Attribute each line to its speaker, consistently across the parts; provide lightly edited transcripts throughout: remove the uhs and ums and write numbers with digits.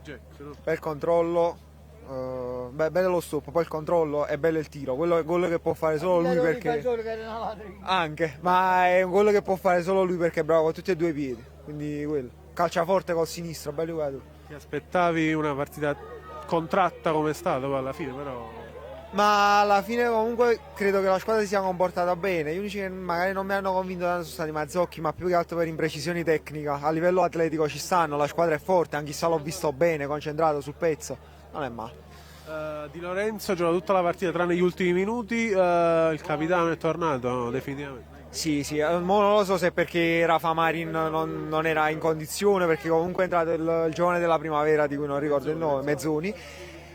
Speaker 1: Jack, no?
Speaker 2: Bel controllo, bello lo stop, poi il controllo è bello il tiro, quello che può fare solo lui perché... Anche, ma è quello che può fare solo lui perché è bravo con tutti e due i piedi, quindi quello. Calcia forte col sinistro, bello uguale.
Speaker 1: Ti aspettavi una partita contratta come è stata poi alla fine, però...
Speaker 2: Ma alla fine comunque credo che la squadra si sia comportata bene. Gli unici che magari non mi hanno convinto tanto sono stati Mazzocchi, ma più che altro per imprecisioni tecniche. A livello atletico ci stanno, la squadra è forte, anche se l'ho visto bene, concentrato sul pezzo. Non è male.
Speaker 1: Di Lorenzo gioca tutta la partita tranne gli ultimi minuti, il capitano è tornato definitivamente.
Speaker 2: Sì, mo non lo so se perché Rafa Marin non era in condizione, perché comunque è entrato il giovane della primavera di cui non ricordo il nome, Mezzoni.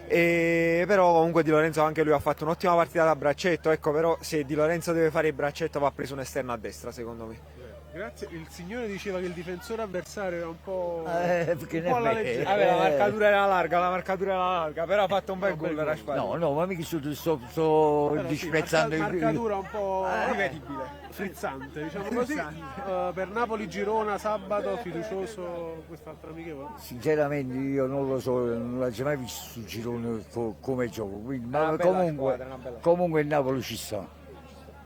Speaker 2: Però comunque Di Lorenzo anche lui ha fatto un'ottima partita da braccetto, ecco, però se Di Lorenzo deve fare il braccetto va preso un esterno a destra secondo me.
Speaker 1: Grazie, il signore diceva che il difensore avversario era un po'...
Speaker 3: perché
Speaker 1: un po' alla
Speaker 3: ne
Speaker 1: leggera.
Speaker 2: Vabbè, la marcatura era larga, però ha fatto un bel gol per
Speaker 3: No, ma mica sto
Speaker 1: Però sì,
Speaker 3: disprezzando
Speaker 1: marcatura un po'
Speaker 2: rivedibile.
Speaker 1: frizzante, diciamo così. Per Napoli-Girona sabato, fiducioso quest'altra amichevole.
Speaker 3: Sinceramente io non lo so, non l'ho già mai visto sul girone come gioco, quindi, ma
Speaker 2: Una bella squadra, una bella.
Speaker 3: comunque il Napoli ci sta.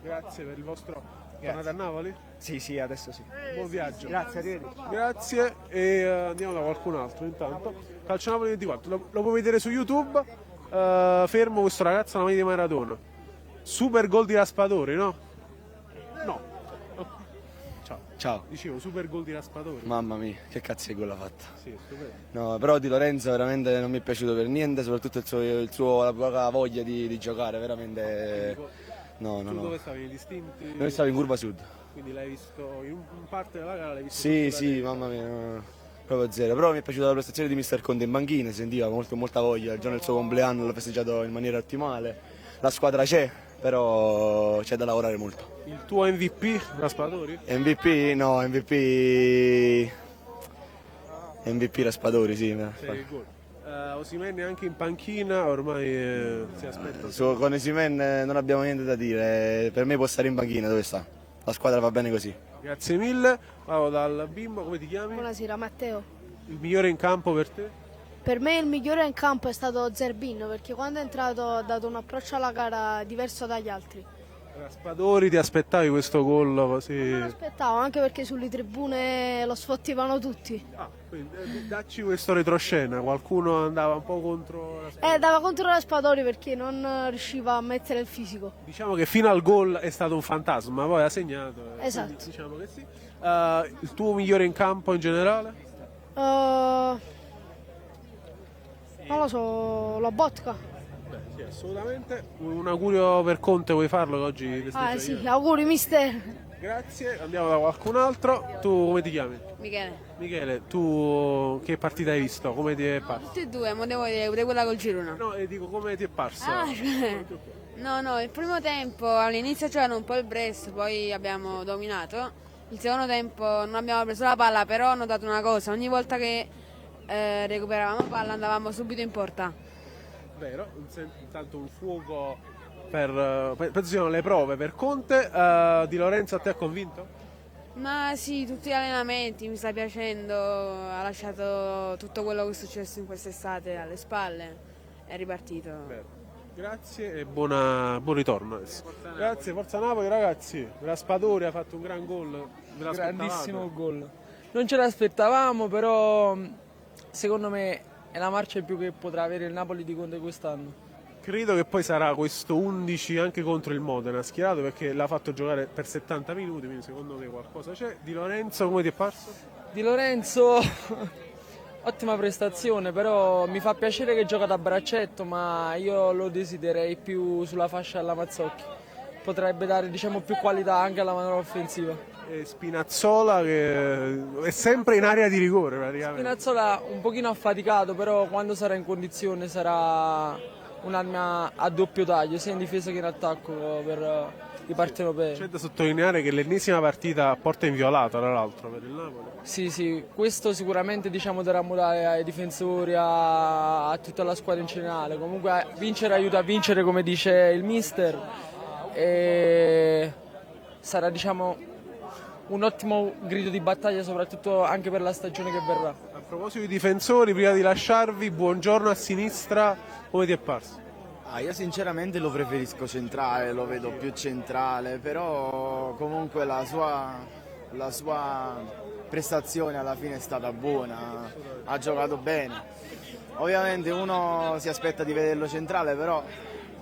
Speaker 1: Grazie per il vostro... Tornate a Napoli?
Speaker 2: Sì, adesso sì.
Speaker 1: Buon viaggio.
Speaker 2: Grazie, arrivederci.
Speaker 1: Grazie e andiamo da qualcun altro intanto. Calcio Napoli 24, lo puoi vedere su YouTube. Fermo questo ragazzo alla media di Maradona. Super gol di Raspadori, no? No.
Speaker 4: Ciao.
Speaker 1: Dicevo, super gol di Raspadori.
Speaker 4: Mamma mia, che cazzo di gol ha fatto.
Speaker 1: Sì, stupendo.
Speaker 4: No, però Di Lorenzo veramente non mi è piaciuto per niente, soprattutto la poca voglia di giocare, veramente... No.
Speaker 1: Dove stavi? Nei distinti?
Speaker 4: Noi stiamo in curva sud.
Speaker 1: Quindi l'hai visto in parte della gara? L'hai visto
Speaker 4: Sì, mamma mia, no, proprio zero. Però mi è piaciuta la prestazione di Mister Conte in panchina, si sentiva molta voglia. Il giorno del suo compleanno l'ha festeggiato in maniera ottimale. La squadra c'è, però c'è da lavorare molto.
Speaker 1: Il tuo MVP, Raspadori?
Speaker 4: MVP, no, MVP Raspadori, sì.
Speaker 1: Sei il gol. Osimhen anche in panchina, ormai si aspetta.
Speaker 4: Con Osimhen non abbiamo niente da dire, per me può stare in panchina dove sta. La squadra va bene così.
Speaker 1: Grazie mille, vado dal bimbo, come ti chiami?
Speaker 5: Buonasera Matteo.
Speaker 1: Il migliore in campo per te?
Speaker 5: Per me il migliore in campo è stato Zerbin perché quando è entrato ha dato un approccio alla gara diverso dagli altri.
Speaker 1: Raspadori, ti aspettavi questo gol così?
Speaker 5: Non aspettavo, anche perché sulle tribune lo sfottivano tutti.
Speaker 1: Quindi, dacci questo retroscena, qualcuno andava un po' contro Raspadori.
Speaker 5: Dava contro Raspadori perché non riusciva a mettere il fisico.
Speaker 1: Diciamo che fino al gol è stato un fantasma, poi ha segnato.
Speaker 5: Esatto.
Speaker 1: Quindi diciamo che sì. Il tuo migliore in campo in generale?
Speaker 5: Non lo so, la Botka.
Speaker 1: Beh, sì, assolutamente. Un augurio per Conte, vuoi farlo che oggi festeggia
Speaker 5: Sì,
Speaker 1: ieri?
Speaker 5: auguri mister.
Speaker 1: Grazie, andiamo da qualcun altro. Tu come ti chiami?
Speaker 6: Michele,
Speaker 1: Michele, tu che partita hai visto? Come ti è parso?
Speaker 6: tutti e due, ma devo dire pure quella col Girona.
Speaker 1: No, e dico come ti è parso?
Speaker 6: No, il primo tempo all'inizio c'era un po' il Brest, poi abbiamo dominato. Il secondo tempo non abbiamo preso la palla, però ho notato una cosa, ogni volta che recuperavamo palla andavamo subito in porta.
Speaker 1: Vero, intanto un fuoco penso siano le prove per Conte. Di Lorenzo a te ha convinto?
Speaker 6: Ma sì, tutti gli allenamenti, mi sta piacendo, ha lasciato tutto quello che è successo in quest'estate alle spalle, è ripartito.
Speaker 1: Vero. Grazie e buon ritorno adesso. Grazie, Forza Napoli ragazzi. Raspadori ha fatto un gran gol. Ve l'aspettavate?
Speaker 7: Grandissimo gol. Non ce l'aspettavamo, però secondo me è la marcia in più che potrà avere il Napoli di Conte quest'anno.
Speaker 1: Credo che poi sarà questo 11 anche contro il Modena schierato perché l'ha fatto giocare per 70 minuti, quindi secondo me qualcosa c'è. Di Lorenzo come ti è parso?
Speaker 7: Di Lorenzo, ottima prestazione, però mi fa piacere che gioca da braccetto, ma io lo desidererei più sulla fascia alla Mazzocchi. Potrebbe dare più qualità anche alla manovra offensiva.
Speaker 1: E Spinazzola che è sempre in area di rigore praticamente.
Speaker 7: Spinazzola un pochino affaticato, però quando sarà in condizione sarà un'arma a doppio taglio, sia in difesa che in attacco per i partenopei.
Speaker 1: C'è da sottolineare che l'ennesima partita a porta inviolata, tra l'altro, per il Napoli.
Speaker 7: Sì, questo sicuramente darà morale ai difensori, a tutta la squadra in generale. Comunque vincere aiuta a vincere, come dice il mister, e sarà un ottimo grido di battaglia, soprattutto anche per la stagione che verrà.
Speaker 1: A proposito di difensori, prima di lasciarvi, Buongiorno a sinistra, come ti è parso?
Speaker 8: Io sinceramente lo preferisco centrale, lo vedo più centrale, però comunque la sua prestazione alla fine è stata buona, ha giocato bene. Ovviamente uno si aspetta di vederlo centrale, però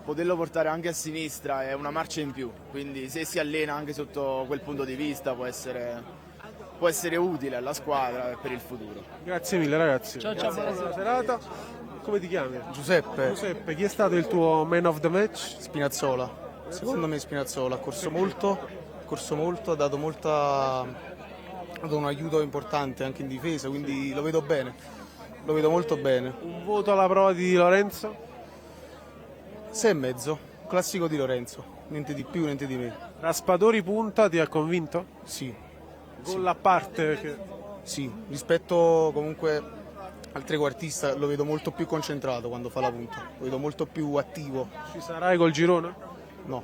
Speaker 8: poterlo portare anche a sinistra è una marcia in più, quindi se si allena anche sotto quel punto di vista può essere utile alla squadra e per il futuro.
Speaker 1: Grazie mille ragazzi.
Speaker 7: Ciao, ciao,
Speaker 1: buona serata. Come ti chiami?
Speaker 9: Giuseppe
Speaker 1: Giuseppe, chi è stato il tuo man of the match?
Speaker 9: Spinazzola, secondo me Spinazzola ha corso molto, ha dato un aiuto importante anche in difesa, quindi lo vedo bene, lo vedo molto bene.
Speaker 1: Un voto alla prova di Lorenzo?
Speaker 9: 6,5, classico di Lorenzo, niente di più, niente di meno.
Speaker 1: Raspadori punta ti ha convinto?
Speaker 9: Sì,
Speaker 1: Gol a parte perché...
Speaker 9: sì, rispetto comunque al trequartista lo vedo molto più concentrato quando fa la punta, lo vedo molto più attivo.
Speaker 1: Ci sarai col girone?
Speaker 9: No,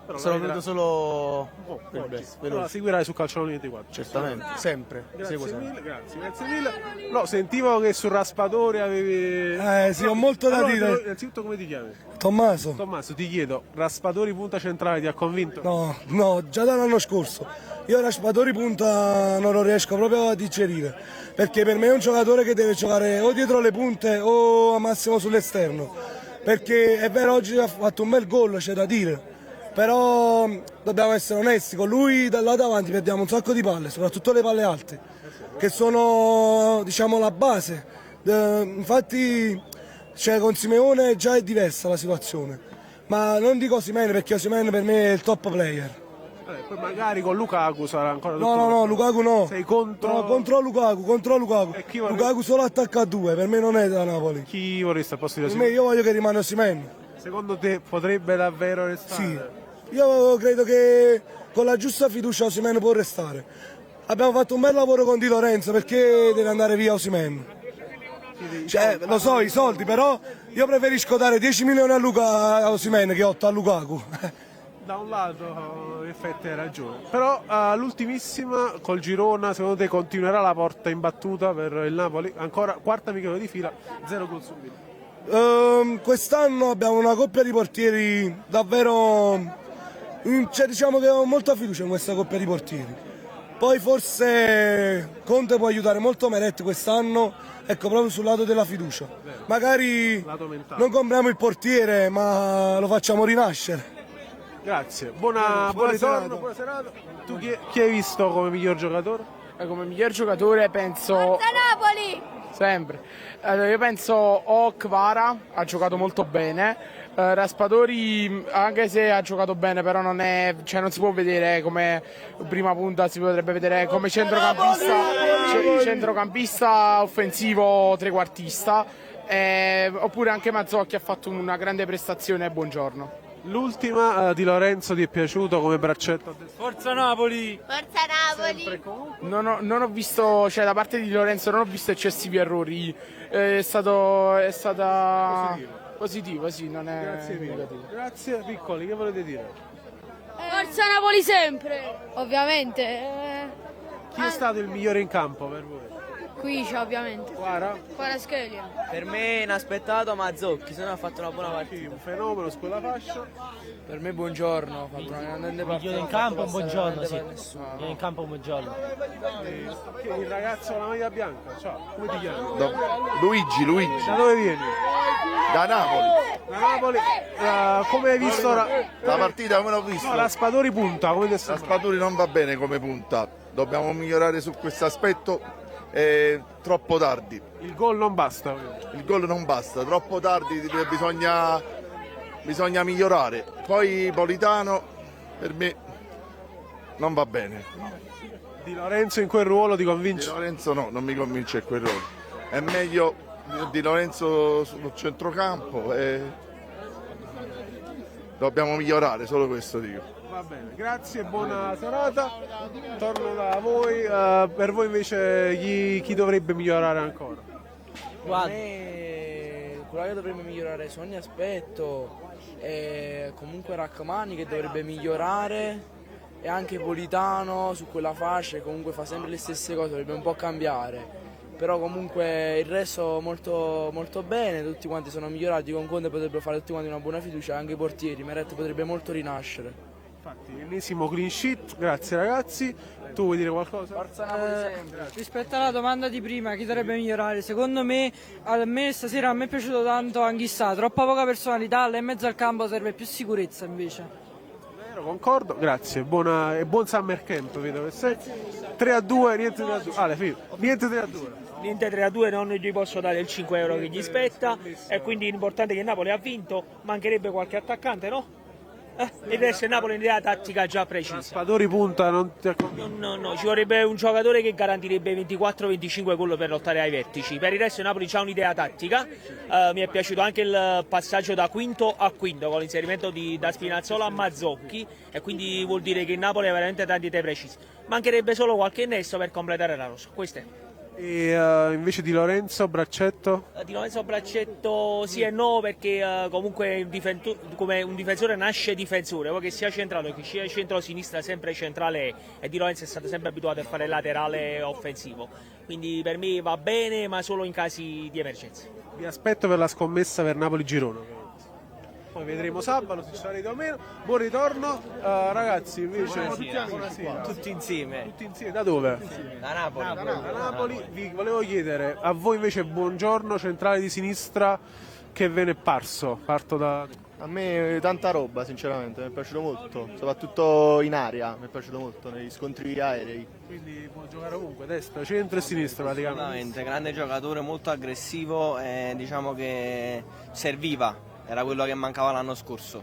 Speaker 1: Però
Speaker 9: se lo
Speaker 1: la vedrai-
Speaker 9: vedo solo per
Speaker 1: oggi.
Speaker 9: best,
Speaker 1: Però la seguirai su Calcioloni 24.
Speaker 9: certamente, sempre, seguo
Speaker 1: Grazie
Speaker 9: sempre.
Speaker 1: mille, grazie mille. No, sentivo che sul Raspadori avevi...
Speaker 10: Sì, ho molto da
Speaker 1: Allora,
Speaker 10: dire.
Speaker 1: innanzitutto come ti chiami?
Speaker 10: Tommaso?
Speaker 1: Tommaso, ti chiedo, Raspadori punta centrale ti ha convinto?
Speaker 10: No, già dall'anno scorso. Io Raspadori punta non lo riesco proprio a digerire, perché per me è un giocatore che deve giocare o dietro le punte o al massimo sull'esterno. Perché è vero, oggi ha fatto un bel gol, c'è da dire. Però dobbiamo essere onesti, con lui da là davanti perdiamo un sacco di palle, soprattutto le palle alte, che sono diciamo la base. Infatti con Simeone già è diversa la situazione, ma non dico Osimhen perché Osimhen per me è il top player.
Speaker 1: Poi magari con Lukaku sarà ancora tutto...
Speaker 10: No, Lukaku no.
Speaker 1: Sei contro...
Speaker 10: No, contro Lukaku.
Speaker 1: E chi vorrei-
Speaker 10: Lukaku solo attacca a 2, per me non è da Napoli.
Speaker 1: Chi vorresti al posto di
Speaker 10: Per
Speaker 1: Osimhen?
Speaker 10: me io voglio che rimane Osimhen.
Speaker 1: Secondo te potrebbe davvero restare?
Speaker 10: Sì, io credo che con la giusta fiducia Osimhen può restare. Abbiamo fatto un bel lavoro con Di Lorenzo, perché deve andare via Osimhen? Lo so, i soldi, però io preferisco dare 10 milioni a Osimhen che 8 a Lukaku.
Speaker 1: Da un lato in effetti hai ragione, però l'ultimissima col Girona secondo te continuerà la porta imbattuta per il Napoli? Ancora quarta amichevole di fila, 0 gol subito.
Speaker 10: Quest'anno abbiamo una coppia di portieri davvero, diciamo che ho molta fiducia in questa coppia di portieri. Poi forse Conte può aiutare molto Meret quest'anno, ecco, proprio sul lato della fiducia. Magari
Speaker 1: Lato mentale.
Speaker 10: non compriamo il portiere, ma lo facciamo rinascere.
Speaker 1: Grazie, buon ritorno,
Speaker 10: serata.
Speaker 1: buona serata. Tu chi hai visto come miglior giocatore?
Speaker 7: Come miglior giocatore penso...
Speaker 5: Napoli!
Speaker 7: Sempre. Allora, io penso o Kvara, ha giocato molto bene. Raspadori, anche se ha giocato bene, però non è, cioè non si può vedere come prima punta, si potrebbe vedere come centrocampista offensivo trequartista. Oppure anche Mazzocchi ha fatto una grande prestazione. Buongiorno.
Speaker 1: L'ultima di Lorenzo ti è piaciuto come braccetto a destra?
Speaker 7: Forza Napoli!
Speaker 5: Forza Napoli!
Speaker 7: Non ho visto, cioè da parte di Lorenzo non ho visto eccessivi errori. È stata positivo, sì, non è
Speaker 1: Grazie mille.
Speaker 7: negativo.
Speaker 1: Grazie, piccoli, che volete dire?
Speaker 5: Forza Napoli sempre! Ovviamente.
Speaker 1: Chi è stato il migliore in campo per voi?
Speaker 5: Quiscia, ovviamente.
Speaker 1: Guarda,
Speaker 5: Kvaratskhelia.
Speaker 11: Per me inaspettato Mazzocchi, se no ha fatto una buona partita.
Speaker 1: un fenomeno su quella fascia.
Speaker 7: Per me buongiorno, ha fatto una grande partita.
Speaker 12: in campo un buongiorno, sì.
Speaker 7: Nessuno.
Speaker 12: In campo un buongiorno.
Speaker 1: Il ragazzo con la maglia bianca, ciao, come ti chiami?
Speaker 13: Luigi.
Speaker 1: Da dove vieni?
Speaker 13: Da Napoli.
Speaker 1: Da Napoli. Come hai visto
Speaker 13: La partita come l'ho vista?
Speaker 1: No, Raspadori punta, come ti sembra?
Speaker 13: Raspadori non va bene come punta. Dobbiamo migliorare su questo aspetto. È troppo tardi.
Speaker 1: Il gol non basta.
Speaker 13: Il gol non basta, troppo tardi, bisogna migliorare. Poi Politano per me non va bene.
Speaker 1: Di Lorenzo in quel ruolo ti convince?
Speaker 13: Di Lorenzo no, non mi convince quel ruolo. È meglio Di Lorenzo sul centrocampo e dobbiamo migliorare, solo questo dico.
Speaker 1: Va bene, grazie, buona serata. Torno da voi. Per voi invece chi dovrebbe migliorare ancora?
Speaker 7: Guarda, quello che dovrebbe migliorare su ogni aspetto è comunque Rachmani che dovrebbe migliorare
Speaker 11: e anche Politano su quella fascia che comunque fa sempre le stesse cose, dovrebbe un po' cambiare. Però comunque il resto molto, molto bene, tutti quanti sono migliorati, con Conte potrebbero fare tutti quanti una buona fiducia, anche i portieri, Meret potrebbe molto rinascere.
Speaker 1: Infatti, ennesimo clean sheet, grazie ragazzi. Tu vuoi dire qualcosa?
Speaker 7: Rispetto alla domanda di prima, chi dovrebbe migliorare? Secondo me, stasera a me è piaciuto tanto Anghissà, troppa poca personalità, là in mezzo al campo serve più sicurezza invece.
Speaker 1: Vero, concordo, grazie. E buon summer camp, vedo che sei. 3-2, niente 3-2. Ale, niente 3-2.
Speaker 14: Niente 3-2, non gli posso dare il 5 euro che gli spetta, e quindi l'importante è che il Napoli ha vinto, mancherebbe qualche attaccante, no? Il resto il Napoli nella tattica già precisa.
Speaker 1: Raspadori punta, non ti
Speaker 14: No, ci vorrebbe un giocatore che garantirebbe 24-25 gol per lottare ai vertici. Per il resto il Napoli ha un'idea tattica. Mi è piaciuto anche il passaggio da quinto a quinto con l'inserimento da Spinazzola a Mazzocchi, e quindi vuol dire che il Napoli ha veramente tanti idee precise. Mancherebbe solo qualche innesto per completare la rosa. Questo è.
Speaker 1: E invece di Lorenzo Braccetto?
Speaker 14: Di Lorenzo Braccetto sì e no, perché comunque come un difensore nasce difensore, poi che sia centrale che sia centro-sinistra sempre centrale è, e Di Lorenzo è stato sempre abituato a fare il laterale offensivo, quindi per me va bene, ma solo in casi di emergenza.
Speaker 1: Vi aspetto per la scommessa per Napoli-Girona. Poi vedremo sabato se ci sarete o meno. Buon ritorno, ragazzi. Invece buonasera.
Speaker 11: Tutti insieme.
Speaker 1: Tutti insieme. Da dove?
Speaker 11: Da Napoli.
Speaker 1: Da Napoli. Vi volevo chiedere a voi invece buongiorno, centrale di sinistra, che ve ne è parso? Parto da.
Speaker 15: A me tanta roba, sinceramente, mi è piaciuto molto, soprattutto in aria, mi è piaciuto molto negli scontri aerei.
Speaker 1: Quindi può giocare ovunque, destra, centro e sinistra praticamente.
Speaker 11: Assolutamente, grande giocatore, molto aggressivo, e diciamo che serviva. Era quello che mancava l'anno scorso.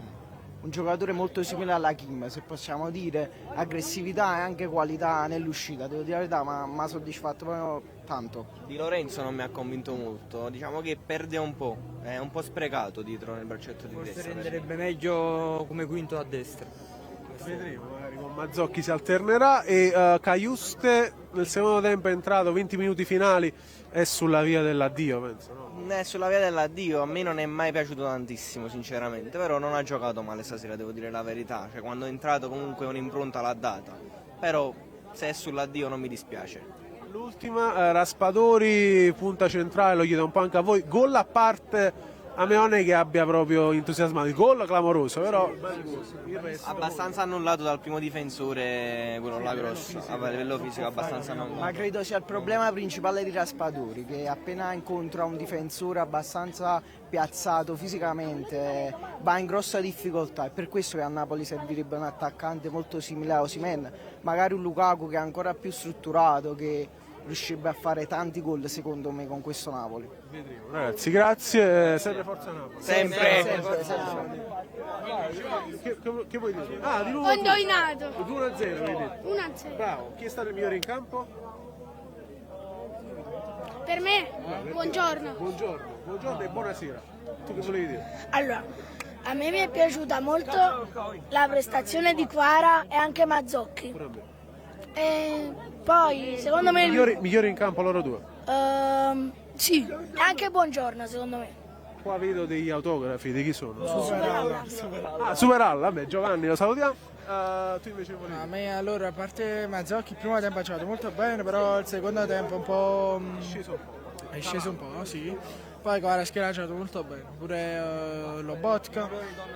Speaker 16: Un giocatore molto simile alla Kim, se possiamo dire, aggressività e anche qualità nell'uscita, devo dire la verità, ma mi ha soddisfatto proprio tanto.
Speaker 11: Di Lorenzo non mi ha convinto molto, diciamo che perde un po', è un po' sprecato dietro nel braccetto di destra.
Speaker 2: Forse renderebbe meglio come quinto a destra.
Speaker 1: Vedremo, magari con Mazzocchi si alternerà. E Caiuste nel secondo tempo è entrato, 20 minuti finali, è sulla via dell'addio, penso, no?
Speaker 11: È sulla via dell'addio, a me non è mai piaciuto tantissimo sinceramente, però non ha giocato male stasera, devo dire la verità, cioè quando è entrato comunque un'impronta l'ha data, però se è sull'addio non mi dispiace.
Speaker 1: L'ultima, Raspadori, punta centrale, lo chiedo un po' anche a voi, gol a parte. A me non è che abbia proprio entusiasmato, il gol clamoroso, però il resto
Speaker 11: abbastanza annullato dal primo difensore, quello là grosso, a livello fisico abbastanza annullato.
Speaker 16: Ma credo sia il problema principale di Raspadori, che appena incontra un difensore abbastanza piazzato fisicamente va in grossa difficoltà. È per questo che a Napoli servirebbe un attaccante molto simile a Osimhen, magari un Lukaku che è ancora più strutturato, che riuscirebbe a fare tanti gol secondo me con questo Napoli.
Speaker 1: Vedremo, ragazzi, grazie, sempre forza Napoli.
Speaker 11: Sempre.
Speaker 1: Che vuoi dire? Ah, di nuovo
Speaker 5: Ho indovinato.
Speaker 1: 2-0, hai detto.
Speaker 5: 1-0.
Speaker 1: Bravo, chi è stato il migliore in campo?
Speaker 5: Per me, buongiorno.
Speaker 1: Buongiorno e buonasera. Tu che volevi dire?
Speaker 17: Allora, a me mi è piaciuta molto la prestazione di Quara e anche Mazzocchi. E poi, secondo me...
Speaker 1: Migliore in campo loro due?
Speaker 17: Sì, e anche buongiorno, secondo me.
Speaker 1: Qua vedo degli autografi, di chi sono?
Speaker 17: Superalla.
Speaker 1: Ah, Superalla, vabbè, Giovanni, lo salutiamo. Tu invece volevi?
Speaker 18: A me allora, a parte Mazzocchi, il primo tempo ha giocato molto bene, però il secondo tempo un po'... è sceso un po', sì. Poi Kvaratskhelia ha giocato molto bene, pure Lobotka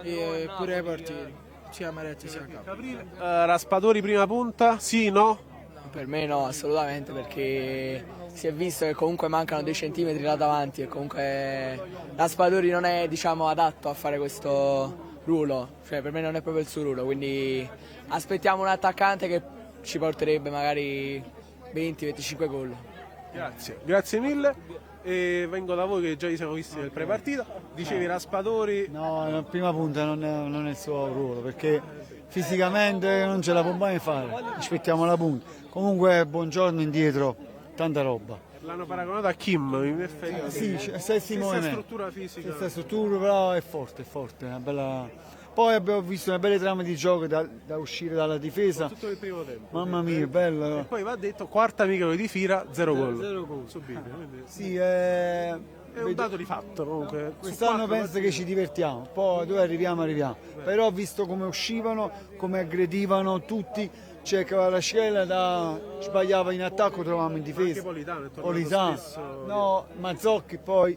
Speaker 18: e pure i portieri, sia Meret sia Caprile.
Speaker 1: Raspadori prima punta, sì, no?
Speaker 11: Per me no, assolutamente, perché si è visto che comunque mancano 2 centimetri là davanti e comunque Raspadori non è, diciamo, adatto a fare questo ruolo, cioè per me non è proprio il suo ruolo, quindi aspettiamo un attaccante che ci porterebbe magari 20-25 gol.
Speaker 1: Grazie mille. E vengo da voi che già vi siamo visti nel pre-partita. Dicevi Raspadori.
Speaker 19: No, la prima punta non è il suo ruolo, perché fisicamente non ce la può mai fare. Aspettiamo la punta. Comunque buongiorno indietro, tanta roba.
Speaker 1: L'hanno paragonato a Kim, in effetti.
Speaker 19: Sì, stessa
Speaker 1: struttura fisica.
Speaker 19: Stessa struttura, però è forte, una bella. Poi abbiamo visto una bella trama di gioco da uscire dalla difesa.
Speaker 1: Tutto il primo tempo.
Speaker 19: Mamma mia, bello.
Speaker 1: E poi va detto, quarta amichevole di fila, 0 gol.
Speaker 19: 0 gol.
Speaker 1: Subito. Quindi...
Speaker 19: Sì,
Speaker 1: È un dato di fatto comunque.
Speaker 19: Quest'anno penso che ci divertiamo, poi dove arriviamo. Però ho visto come uscivano, come aggredivano tutti, c'è Kvaratskhelia sbagliava in attacco, trovavamo in difesa.
Speaker 1: Anche Politano è tornato
Speaker 19: Politano.
Speaker 1: spesso.
Speaker 19: No, Mazzocchi poi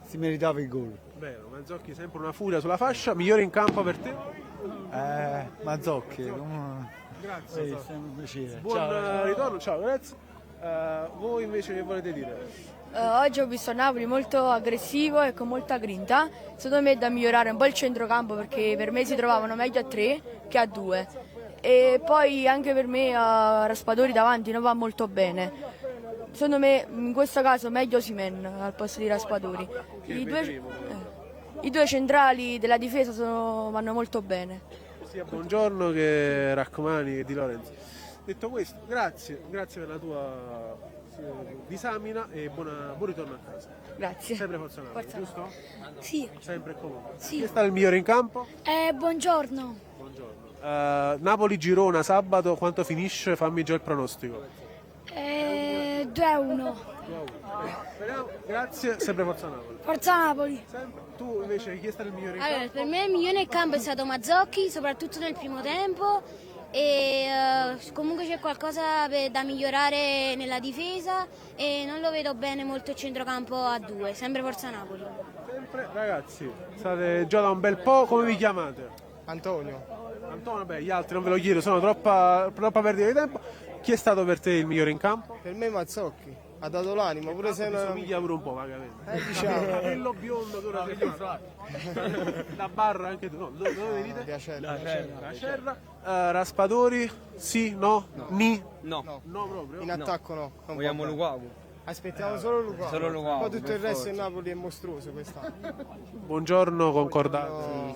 Speaker 19: si meritava il gol.
Speaker 1: Vero, Mazzocchi sempre una furia sulla fascia, migliore in campo per te?
Speaker 19: Mazzocchi.
Speaker 1: Grazie.
Speaker 19: È sempre un piacere.
Speaker 1: Buon ritorno, ciao, grazie. Voi invece che volete dire?
Speaker 20: Oggi ho visto Napoli molto aggressivo e con molta grinta. Secondo me è da migliorare un po' il centrocampo perché per me si trovavano meglio a 3 che a 2. E poi anche per me Raspadori davanti non va molto bene. Secondo me in questo caso meglio Osimhen al posto di Raspadori. I due centrali della difesa vanno molto bene.
Speaker 1: Sia Buongiorno che Rachmani e Di Lorenzo. Detto questo, grazie per la tua disamina e buon ritorno a casa.
Speaker 20: Grazie.
Speaker 1: Sempre Forza Napoli, giusto?
Speaker 17: Sì.
Speaker 1: Sempre e comunque.
Speaker 17: Sì.
Speaker 1: Chi è stato il migliore in campo?
Speaker 17: Buongiorno.
Speaker 1: Napoli-Girona sabato, quanto finisce? Fammi già il pronostico.
Speaker 17: 2-1.
Speaker 1: Grazie, sempre Forza Napoli.
Speaker 17: Forza Napoli.
Speaker 1: Tu invece chi è stato il migliore in
Speaker 21: Allora,
Speaker 1: campo?
Speaker 21: per me il migliore in campo è stato Mazzocchi, soprattutto nel primo tempo. E comunque c'è qualcosa da migliorare nella difesa e non lo vedo bene molto il centrocampo a 2, sempre Forza Napoli.
Speaker 1: Sempre ragazzi, state già da un bel po', come vi chiamate?
Speaker 9: Antonio.
Speaker 1: Antonio, beh, gli altri non ve lo chiedo, sono troppa perdita di tempo. Chi è stato per te il migliore in campo?
Speaker 9: Per me Mazzocchi, ha dato l'anima, pure se non...
Speaker 1: somiglia pure un po' vagamente.
Speaker 9: Diciamo.
Speaker 1: Capello biondo, tu la barra anche tu, no, dove venite? La Cerra. Raspadori, sì, no, ni?
Speaker 9: No.
Speaker 1: No proprio?
Speaker 9: In attacco no. Non
Speaker 7: Vogliamo
Speaker 9: va bene.
Speaker 7: Lukaku.
Speaker 9: Aspettiamo solo Lukaku.
Speaker 7: Solo Lukaku,
Speaker 9: Poi tutto
Speaker 7: per
Speaker 9: il resto
Speaker 7: forza.
Speaker 9: in Napoli è mostruoso quest'anno.
Speaker 1: Buongiorno, concordato.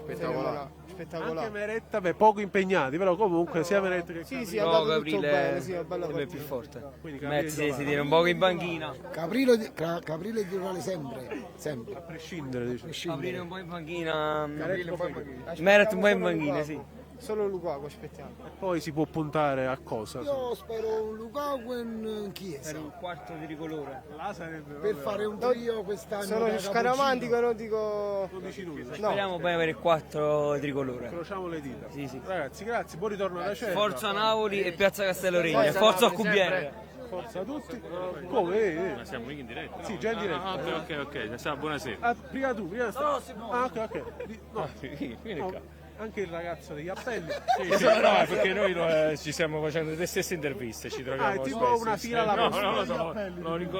Speaker 9: Spettacolare.
Speaker 1: Anche Meretta, beh, poco impegnati, però comunque sia Meretta che
Speaker 9: Sì,
Speaker 1: Caprile.
Speaker 9: è andato tutto bene, sì, è bella
Speaker 7: è
Speaker 9: partita.
Speaker 7: più forte.
Speaker 1: Quindi Caprile
Speaker 7: Mezzi si tiene un po' in banchina.
Speaker 3: Caprile e Di Role sempre.
Speaker 1: A prescindere, dice.
Speaker 7: Aprire un po' in panchina.
Speaker 9: Caprile un po' in panchina.
Speaker 7: Meret un po' in
Speaker 9: Solo
Speaker 7: panchina,
Speaker 9: Lukaku.
Speaker 7: sì.
Speaker 9: Solo Lukaku, aspettiamo.
Speaker 1: E poi si può puntare a cosa?
Speaker 3: Io spero un Lukaku in Chiesa.
Speaker 7: Per un quarto di tricolore.
Speaker 1: Là sarebbe
Speaker 3: Per fare un trio quest'anno.
Speaker 9: Sono
Speaker 3: da
Speaker 9: scaramantico, non dico...
Speaker 1: Non dici nulla.
Speaker 7: Speriamo poi avere il 4 tricolore.
Speaker 1: Incrociamo le dita.
Speaker 7: Sì.
Speaker 1: Ragazzi, grazie, buon ritorno alla Cerra.
Speaker 7: Forza Napoli e Piazza Castelloregna. Forza Cubiere.
Speaker 1: Forza a tutti. Come?
Speaker 22: Ma siamo mica in diretta?
Speaker 1: Sì, già in diretta.
Speaker 22: Ok. Buonasera.
Speaker 1: Prima tu, prima ok. No,
Speaker 22: Vieni
Speaker 1: no,
Speaker 22: qua.
Speaker 1: anche il ragazzo degli appelli.
Speaker 22: Sì, no, perché noi ci stiamo facendo le stesse interviste, ci troviamo
Speaker 1: è tipo
Speaker 22: spesso.
Speaker 1: una fila alla
Speaker 22: No, lo so.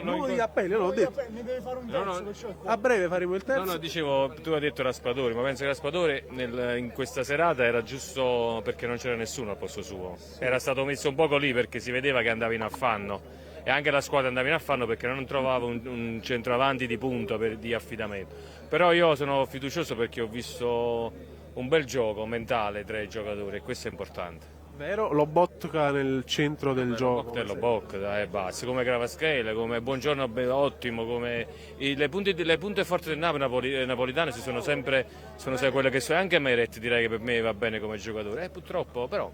Speaker 1: Uno degli appelli, l'ho detto.
Speaker 10: Ne deve fare un terzo, perciò.
Speaker 1: A breve faremo il terzo.
Speaker 22: No, dicevo, tu hai detto Raspadori, ma penso che Raspadori in questa serata era giusto perché non c'era nessuno al posto suo. Era stato messo un poco lì perché si vedeva che andava in affanno. E anche la squadra andava in affanno perché non trovava un centravanti di punta di affidamento. Però io sono fiducioso perché ho visto un bel gioco mentale tra i giocatori e questo è importante.
Speaker 1: Vero, Lobotka nel centro del gioco.
Speaker 22: Lobotka, basta, come Kvaratskhelia, come Buongiorno ottimo, come le punte forti del Napoli napolitane sono sempre quelle che sono, anche Meret direi che per me va bene come giocatore, purtroppo però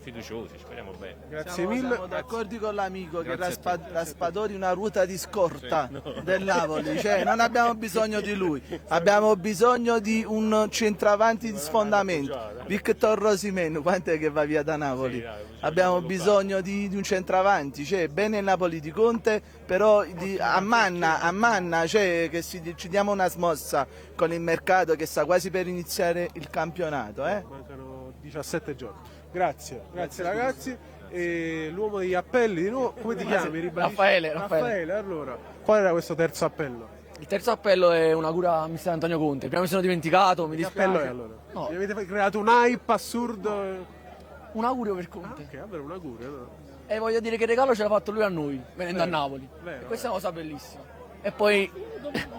Speaker 22: fiduciosi, speriamo bene.
Speaker 1: Grazie mille.
Speaker 23: Siamo d'accordo con l'amico che
Speaker 22: Grazie a te.
Speaker 23: Raspadori è una ruota di scorta
Speaker 22: Sì, no.
Speaker 23: del Napoli, cioè non abbiamo bisogno di lui, abbiamo bisogno di un centravanti di sfondamento. Victor Osimhen, quant'è che va via da Napoli? Abbiamo bisogno di un centravanti, cioè bene il Napoli di Conte, però a manna, cioè che ci diamo una smossa con il mercato che sta quasi per iniziare il campionato.
Speaker 1: Mancano 17 giorni. Grazie ragazzi. E l'uomo degli appelli di nuovo, come ti chiami? Ribadisci? Raffaele, allora, qual era questo terzo appello?
Speaker 11: Il terzo appello è una cura a mister Antonio Conte. Prima mi sono dimenticato, mi
Speaker 1: Che
Speaker 11: dispiace.
Speaker 1: appello è allora?
Speaker 11: No.
Speaker 1: Mi avete creato un hype assurdo.
Speaker 11: Un augurio per Conte.
Speaker 1: Ok, vabbè, un augurio. No?
Speaker 11: E voglio dire che il regalo ce l'ha fatto lui a noi, venendo a Napoli.
Speaker 1: Vero.
Speaker 11: E questa è una cosa bellissima. E poi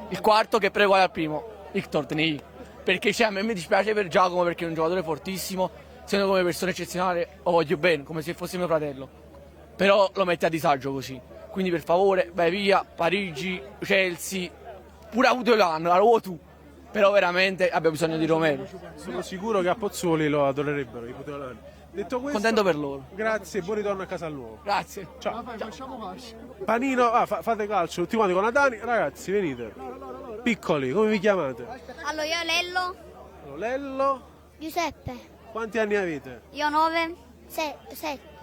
Speaker 11: il quarto che però è uguale al primo, Victor Tenei. Perché a me mi dispiace per Giacomo perché è un giocatore fortissimo. Essendo come persona eccezionale lo voglio bene, come se fosse mio fratello. Però lo metti a disagio così. Quindi per favore, vai via, Parigi, Chelsea, pure Avutolan, la vuoi tu. Però veramente abbiamo bisogno di Romero.
Speaker 1: Sono sicuro che a Pozzuoli lo adorerebbero i putelani. Detto questo,
Speaker 11: contento per loro.
Speaker 1: Grazie, buon ritorno a casa al nuovo.
Speaker 11: Grazie.
Speaker 1: Ciao.
Speaker 18: Facciamo fascia.
Speaker 1: Panino, fate calcio tutti quanti con la Dani. Ragazzi, venite. Piccoli, come vi chiamate?
Speaker 21: Allora, io Lello.
Speaker 1: Lello.
Speaker 17: Giuseppe.
Speaker 1: Quanti anni avete?
Speaker 21: Io 9.
Speaker 17: 7.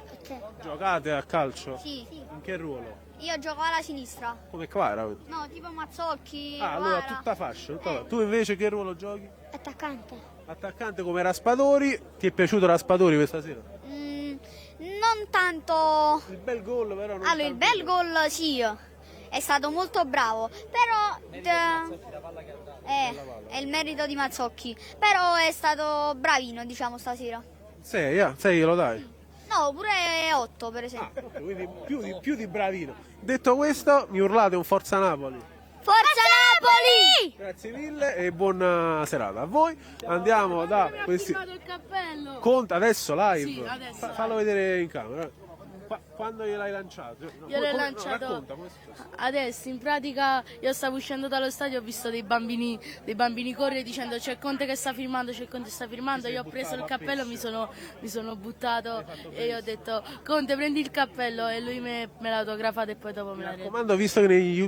Speaker 1: Giocate a calcio?
Speaker 21: Sì.
Speaker 1: In che ruolo?
Speaker 21: Io gioco alla sinistra.
Speaker 1: Come Quara?
Speaker 21: No, tipo Mazzocchi.
Speaker 1: Ah, allora
Speaker 21: Quara.
Speaker 1: tutta fascia. Tu invece che ruolo giochi?
Speaker 17: Attaccante.
Speaker 1: Attaccante come Raspadori. Ti è piaciuto Raspadori questa sera?
Speaker 21: Non tanto.
Speaker 1: Il bel gol però non
Speaker 21: Allora, il bel gol sì, è stato molto bravo, però è il merito di Mazzocchi, però è stato bravino, diciamo, stasera.
Speaker 1: 6 lo dai?
Speaker 21: No, pure 8 per esempio.
Speaker 1: Quindi più di bravino. Detto questo, mi urlate un Forza Napoli.
Speaker 21: Forza Napoli!
Speaker 1: Grazie mille e buona serata a voi. Andiamo da questi.
Speaker 20: il cappello.
Speaker 1: Conta adesso live.
Speaker 20: Sì, adesso.
Speaker 1: Fallo vedere in camera. Quando gliel'hai lanciato?
Speaker 20: Io l'ho lanciato
Speaker 1: racconta, come è successo?
Speaker 20: adesso, in pratica io stavo uscendo dallo stadio, ho visto dei bambini correre dicendo c'è Conte che sta filmando, c'è Conte che sta filmando, io ho preso il cappello, mi sono buttato e io ho detto Conte prendi il cappello e lui me l'ha autografato e poi dopo me l'ha reso.
Speaker 1: Comando, visto che negli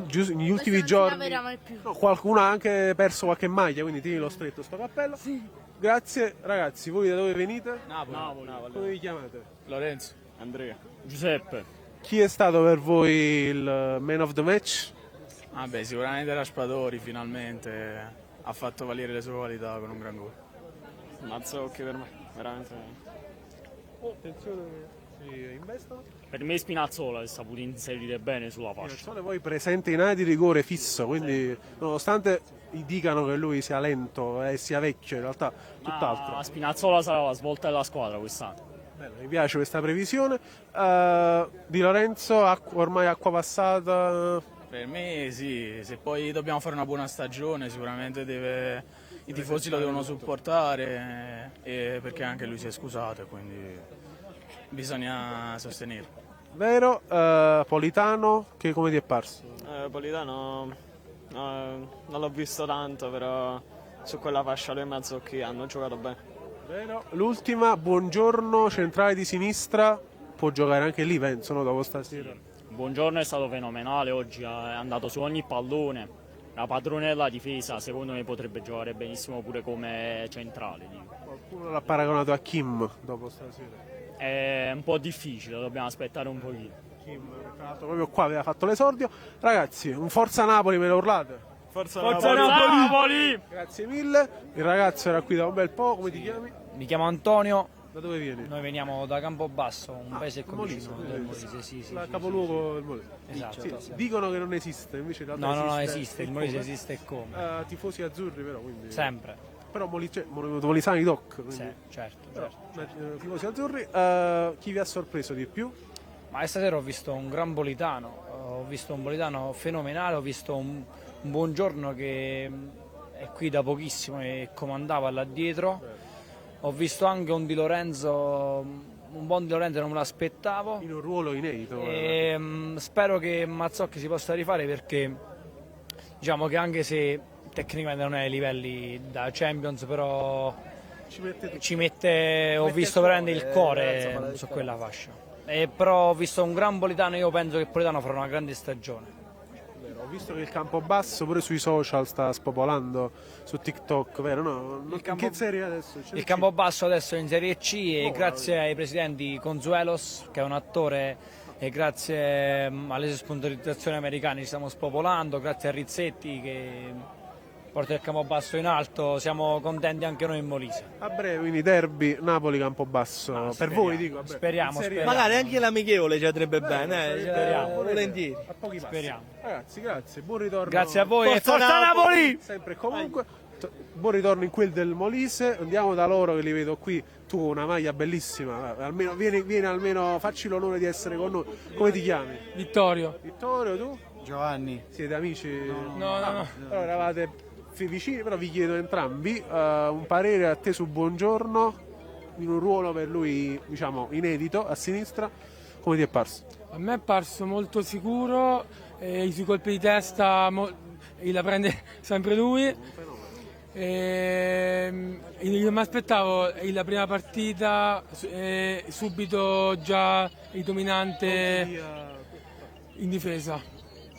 Speaker 1: ultimi giorni
Speaker 20: Più.
Speaker 1: qualcuno ha anche perso qualche maglia, quindi tieni lo stretto sto cappello. Grazie ragazzi, voi da dove venite?
Speaker 12: Napoli.
Speaker 1: Come vi chiamate?
Speaker 12: Lorenzo. Andrea. Giuseppe.
Speaker 1: Chi è stato per voi il man of the match?
Speaker 12: Vabbè, sicuramente Raspadori finalmente ha fatto valere le sue qualità con un gran gol. Mazzocchi per me, veramente.
Speaker 1: Attenzione, si investono.
Speaker 12: Per me Spinazzola è saputo inserire bene sulla fascia.
Speaker 1: Spinazzola poi presente in area di rigore fisso, quindi nonostante dicano che lui sia lento e sia vecchio, in realtà tutt'altro.
Speaker 12: Ma Spinazzola sarà la svolta della squadra quest'anno.
Speaker 1: Bello, mi piace questa previsione. Di Lorenzo, ormai acqua passata.
Speaker 12: Per me sì, se poi dobbiamo fare una buona stagione sicuramente i tifosi lo devono supportare perché anche lui si è scusato e quindi bisogna sostenerlo.
Speaker 1: Vero, Politano, che come ti è parso?
Speaker 4: Politano non l'ho visto tanto, però su quella fascia lui e Mazzocchi hanno giocato bene.
Speaker 1: Vero. L'ultima, Buongiorno, centrale di sinistra, può giocare anche lì, penso, no, dopo stasera.
Speaker 12: Buongiorno è stato fenomenale, oggi è andato su ogni pallone, la padrone della difesa, secondo me potrebbe giocare benissimo pure come centrale.
Speaker 1: Qualcuno l'ha paragonato a Kim dopo stasera.
Speaker 12: È un po' difficile, dobbiamo aspettare un pochino.
Speaker 1: Kim, tra l'altro, proprio qua aveva fatto l'esordio. Ragazzi, un Forza Napoli, me lo urlate?
Speaker 12: Forza Napoli!
Speaker 1: Grazie mille, il ragazzo era qui da un bel po', come ti chiami?
Speaker 6: Mi chiamo Antonio.
Speaker 1: Da dove vieni?
Speaker 6: Noi veniamo da Campobasso, un paese
Speaker 1: Molise,
Speaker 6: vicino del Molise, sì,
Speaker 1: il capoluogo del Molise.
Speaker 6: Esatto.
Speaker 1: Sì, dicono che non esiste, invece in realtà
Speaker 6: No, esiste, il Molise esiste e come?
Speaker 1: Tifosi azzurri però, quindi...
Speaker 6: Sempre.
Speaker 1: Però molisani doc. Quindi...
Speaker 6: Sì, certo.
Speaker 1: Tifosi azzurri, chi vi ha sorpreso di più?
Speaker 6: Ma stasera ho visto un gran Politano, ho visto un Politano fenomenale, ho visto un Buongiorno che è qui da pochissimo e comandava là dietro. Ho visto anche un Di Lorenzo, un buon Di Lorenzo, non me l'aspettavo.
Speaker 1: In un ruolo inedito.
Speaker 6: Spero che Mazzocchi si possa rifare perché diciamo che anche se tecnicamente non è ai livelli da Champions, però ci mette ho visto veramente il cuore su quella fascia. Però ho visto un gran Politano, io penso che Politano farà una grande stagione.
Speaker 1: Ho visto che il Campobasso pure sui social sta spopolando, su TikTok, vero? No? In che serie adesso?
Speaker 6: Il Campobasso adesso è in Serie C e grazie ai presidenti Consuelos, che è un attore, e grazie alle sponsorizzazioni americane ci stiamo spopolando, grazie a Rizzetti che porta il Campobasso in alto, siamo contenti anche noi in Molise.
Speaker 1: A breve, quindi derby Napoli-Campobasso, per voi dico. Vabbè.
Speaker 6: Speriamo.
Speaker 4: Magari anche l'amichevole ci andrebbe bene,
Speaker 6: speriamo.
Speaker 4: volentieri.
Speaker 1: A pochi passi.
Speaker 6: Speriamo.
Speaker 1: Ragazzi, grazie, buon ritorno.
Speaker 6: Grazie a voi
Speaker 4: Forza Napoli!
Speaker 1: Sempre e comunque. Buon ritorno in quel del Molise, andiamo da loro che li vedo qui. Tu una maglia bellissima, almeno vieni almeno, facci l'onore di essere con noi. Come ti chiami?
Speaker 7: Vittorio.
Speaker 1: Vittorio, tu?
Speaker 8: Giovanni.
Speaker 1: Siete amici?
Speaker 7: No.
Speaker 1: Allora eravate vicini, però vi chiedo entrambi un parere a te su Buongiorno, in un ruolo per lui, diciamo, inedito, a sinistra. Come ti è parso?
Speaker 7: A me è parso molto sicuro, i suoi colpi di testa la prende sempre lui.
Speaker 6: Io mi aspettavo la prima partita subito già il dominante in difesa.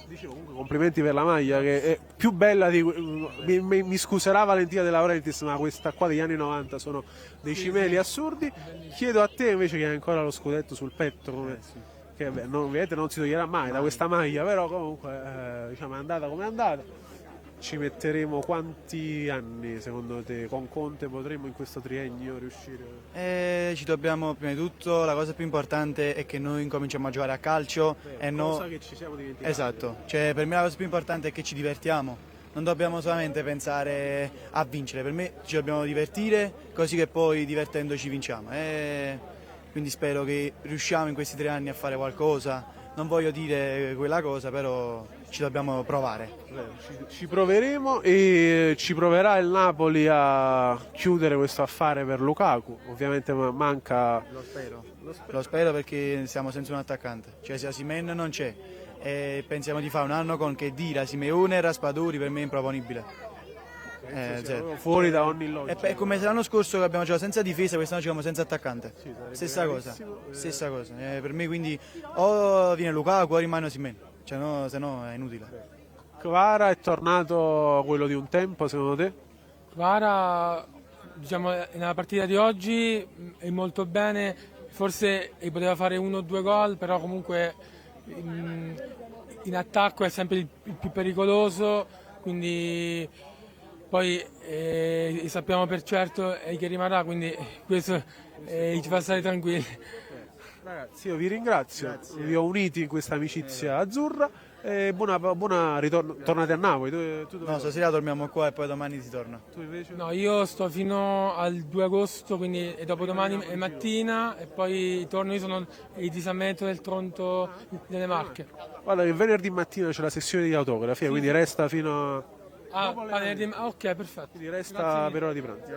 Speaker 1: Dicevo, comunque, complimenti per la maglia che è più bella di... Mi scuserà Valentina De Laurentiis, ma questa qua degli anni 90 sono dei cimeli assurdi. Chiedo a te invece che hai ancora lo scudetto sul petto, che ovviamente non si toglierà mai da questa maglia, però comunque diciamo, è andata come è andata. Ci metteremo quanti anni secondo te? Con Conte potremo in questo triennio riuscire?
Speaker 8: Ci dobbiamo, prima di tutto, la cosa più importante è che noi incominciamo a giocare a calcio
Speaker 1: Cosa che ci siamo dimenticati.
Speaker 8: Esatto, cioè per me la cosa più importante è che ci divertiamo, non dobbiamo solamente pensare a vincere, per me ci dobbiamo divertire così che poi divertendoci vinciamo. Quindi spero che riusciamo in questi 3 anni a fare qualcosa, non voglio dire quella cosa, però ci dobbiamo provare.
Speaker 1: Ci proveremo e ci proverà il Napoli a chiudere questo affare per Lukaku. Ovviamente manca...
Speaker 8: Lo spero perché siamo senza un attaccante, cioè se Osimhen non c'è e pensiamo di fare un anno con Khedira, Simeone e Raspadori, per me è improponibile.
Speaker 1: Fuori da ogni logica.
Speaker 8: È come l'anno scorso che abbiamo giocato senza difesa, quest'anno giochiamo senza attaccante. Stessa cosa. Per me quindi o viene Lukaku o rimane Osimhen, cioè no, se no è inutile.
Speaker 1: Kvara è tornato quello di un tempo secondo te?
Speaker 6: Kvara, diciamo, nella partita di oggi è molto bene, forse poteva fare 1 o 2 gol, però comunque in attacco è sempre il più pericoloso, quindi poi sappiamo per certo che rimarrà, quindi questo ci fa stare tranquilli.
Speaker 1: Ragazzi, io vi ringrazio, vi ho uniti in questa amicizia azzurra e buona ritorno. Tornate a Napoli? Tu
Speaker 8: No, stasera dormiamo qua e poi domani si torna.
Speaker 1: Tu invece?
Speaker 6: No, io sto fino al 2 agosto, quindi dopodomani è mattina e poi torno, io sono il disamento del Tronto delle Marche.
Speaker 1: Guarda che venerdì mattina c'è la sessione di autografi, quindi resta fino a...
Speaker 6: ok, perfetto.
Speaker 1: Quindi resta per ora di pranzo.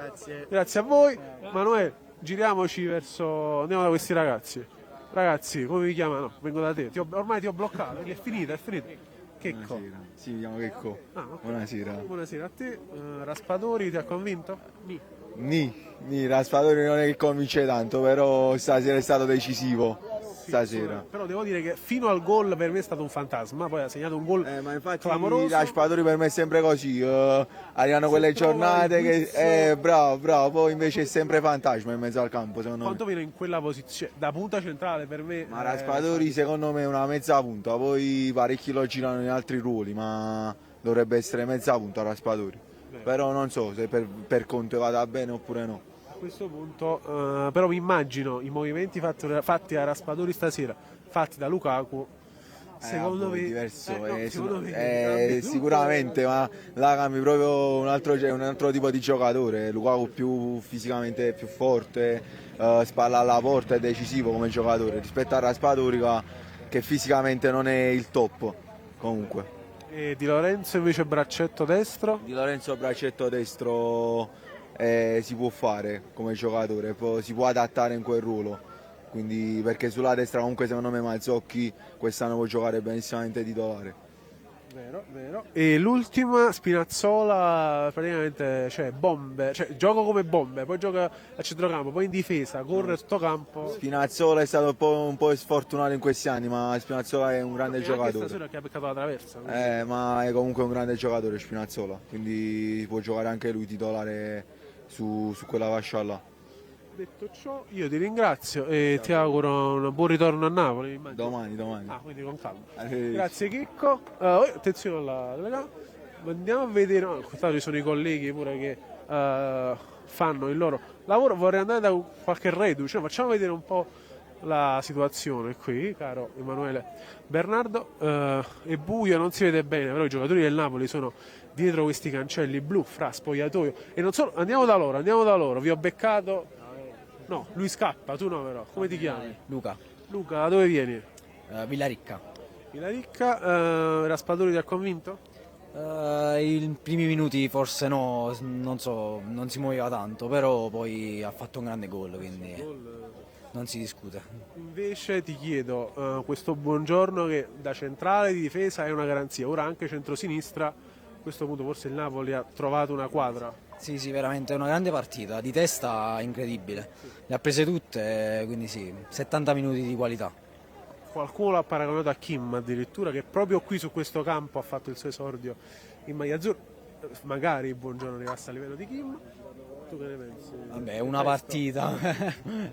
Speaker 1: Grazie a voi. Manuel, giriamoci verso... Andiamo da questi ragazzi. Ragazzi, come vi chiamano? Vengo da te. Ormai ti ho bloccato, è finita, è finita. Checco.
Speaker 13: Buonasera. Sì, mi chiamo Checco.
Speaker 1: Okay.
Speaker 13: Buonasera.
Speaker 1: Buonasera a te. Raspadori ti ha convinto?
Speaker 13: Ni, Raspadori non è che convince tanto, però stasera è stato decisivo. Stasera.
Speaker 1: Però devo dire che fino al gol per me è stato un fantasma, poi ha segnato un gol
Speaker 13: ma infatti
Speaker 1: clamoroso.
Speaker 13: Raspadori per me è sempre così, arrivano quelle giornate che bravo, poi invece è sempre fantasma in mezzo al campo secondo
Speaker 1: Quanto viene in quella posizione? Da punta centrale per me.
Speaker 13: Ma Raspadori secondo me è una mezza punta, poi parecchi lo girano in altri ruoli, ma dovrebbe essere mezza punta Raspadori. Però non so se per Conte vada bene oppure no.
Speaker 1: A questo punto però mi immagino i movimenti fatti a Raspadori stasera, fatti da Lukaku, secondo me
Speaker 13: diverso,
Speaker 1: secondo me
Speaker 13: sicuramente, ma là cambi proprio un altro tipo di giocatore. Lukaku più fisicamente più forte, spalla alla porta, è decisivo come giocatore rispetto a Raspadori che fisicamente non è il top comunque.
Speaker 1: E Di Lorenzo invece braccetto destro?
Speaker 13: Di Lorenzo braccetto destro si può fare come giocatore, si può adattare in quel ruolo, quindi perché sulla destra comunque secondo me Mazzocchi quest'anno può giocare benissimamente titolare.
Speaker 1: Vero. E l'ultima Spinazzola praticamente gioco come bombe, poi gioca a centrocampo, poi in difesa, corre tutto campo.
Speaker 13: Spinazzola è stato un po' sfortunato in questi anni, ma Spinazzola è un grande giocatore.
Speaker 1: Anche stasera che ha beccato la traversa.
Speaker 13: Ma è comunque un grande giocatore Spinazzola, quindi può giocare anche lui titolare su quella fascia là.
Speaker 1: Detto ciò, io ti ringrazio e ti auguro un buon ritorno a Napoli.
Speaker 13: Domani.
Speaker 1: Quindi con calma. Grazie Chicco. Attenzione alla telecamera. Andiamo a vedere. Ci sono i colleghi pure che fanno il loro lavoro. Vorrei andare da qualche reduce. Facciamo vedere un po' la situazione qui, caro Emanuele Bernardo. È buio, non si vede bene, però i giocatori del Napoli sono dietro questi cancelli blu fra spogliatoio e non solo. Andiamo da loro. Vi ho beccato. No, lui scappa, tu no però. Come ti chiami?
Speaker 14: Luca,
Speaker 1: Da dove vieni?
Speaker 14: Villaricca.
Speaker 1: Raspadori ti ha convinto?
Speaker 14: I primi minuti forse no, non so, non si muoveva tanto, però poi ha fatto un grande gol, quindi non si discute.
Speaker 1: Invece ti chiedo, questo Buongiorno che da centrale di difesa è una garanzia, ora anche centrosinistra, questo punto forse il Napoli ha trovato una quadra.
Speaker 14: Sì, sì, veramente una grande partita, di testa incredibile. Le ha prese tutte, quindi sì, 70 minuti di qualità.
Speaker 1: Qualcuno l'ha paragonato a Kim addirittura, che proprio qui su questo campo ha fatto il suo esordio in maglia azzurra. Magari Buongiorno arrivasse a livello di Kim. Tu che ne pensi?
Speaker 14: Vabbè, una partita,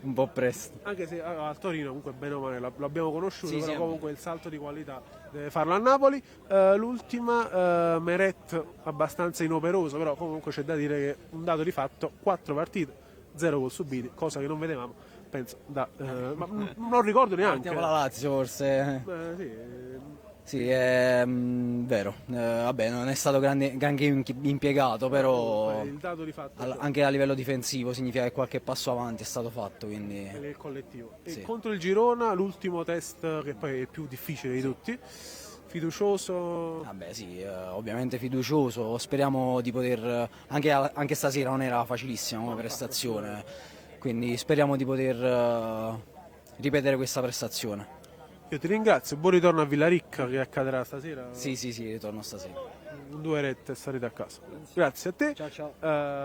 Speaker 14: un po' presto.
Speaker 1: Anche se al Torino comunque bene o male l'abbiamo conosciuto,
Speaker 14: Sì,
Speaker 1: però
Speaker 14: sì,
Speaker 1: comunque il salto di qualità deve farlo a Napoli. L'ultima, Meret abbastanza inoperoso, però comunque c'è da dire che un dato di fatto, 4 partite, 0 gol subiti, cosa che non vedevamo, penso, ma non ricordo neanche.
Speaker 14: Partiamo la Lazio forse.
Speaker 1: Sì.
Speaker 14: Sì, è vero. Vabbè, non è stato granché impiegato, però
Speaker 1: Il dato di fatto
Speaker 14: anche a livello difensivo significa che qualche passo avanti è stato fatto, quindi
Speaker 1: è il collettivo.
Speaker 14: Sì.
Speaker 1: E contro il Girona, l'ultimo test che poi è il più difficile di tutti, fiducioso.
Speaker 14: Vabbè, sì, ovviamente fiducioso, speriamo di poter, anche stasera non era facilissima come prestazione, quindi speriamo di poter ripetere questa prestazione.
Speaker 1: Io ti ringrazio, buon ritorno a Villaricca, che accadrà stasera.
Speaker 14: Sì, ritorno stasera.
Speaker 1: 2 rette, sarete a casa. Grazie a te.
Speaker 14: Ciao.